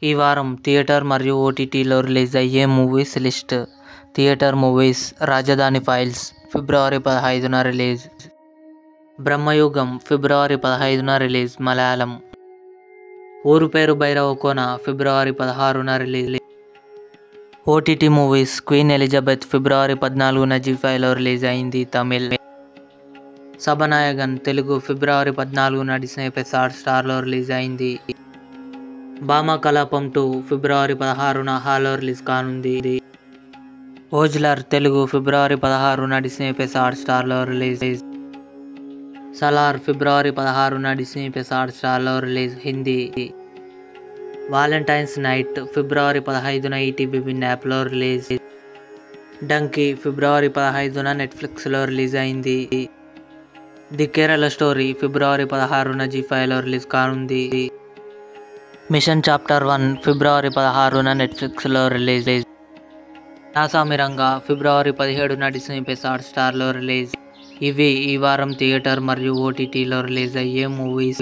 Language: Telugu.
ఈ వారం థియేటర్ మరియు ఓటీటీలో రిలీజ్ అయ్యే movies list. Theatre movies: Rajdhani files ఫిబ్రవరి 15న రిలీజ్. బ్రహ్మయుగం ఫిబ్రవరి 15న రిలీజ్ మలయాళం. ఊరు పేరు భైరవకోన ఫిబ్రవరి 16న release. OTT movies: queen Elizabeth ఫిబ్రవరి 14న జీ5లో రిలీజ్ అయింది తమిళ్. సభానాయగన్ తెలుగు ఫిబ్రవరి 14న డిస్నీ+ హాట్‌స్టార్లో రిలీజ్ అయింది. భామ కలాపం 2 ఫిబ్రవరి 16న హాలో రిలీజ్ కానుంది. ఓజ్లర్ తెలుగు ఫిబ్రవరి 16న డిస్నీ+ హాట్‌స్టార్లో రిలీజ్. సలార్ ఫిబ్రవరి 16న డిస్నీ+ హాట్‌స్టార్లో రిలీజ్ హిందీ. వాలెంటైన్స్ నైట్ ఫిబ్రవరి 15న ఈటీవీ విన్ యాప్లో రిలీజ్. డంకీ ఫిబ్రవరి 15న నెట్ఫ్లిక్స్లో రిలీజ్ అయింది. ది కేరళ స్టోరీ ఫిబ్రవరి 16న జీ5లో రిలీజ్ కానుంది. మిషన్ చాప్టర్ 1 ఫిబ్రవరి 16న నెట్ఫ్లిక్స్లో రిలీజ్. నాసామిరంగా ఫిబ్రవరి 17న డిస్నీ+ హాట్‌స్టార్లో రిలీజ్. ఇవి ఈ వారం థియేటర్ మరియు ఓటీటీలో రిలీజ్ అయ్యే మూవీస్.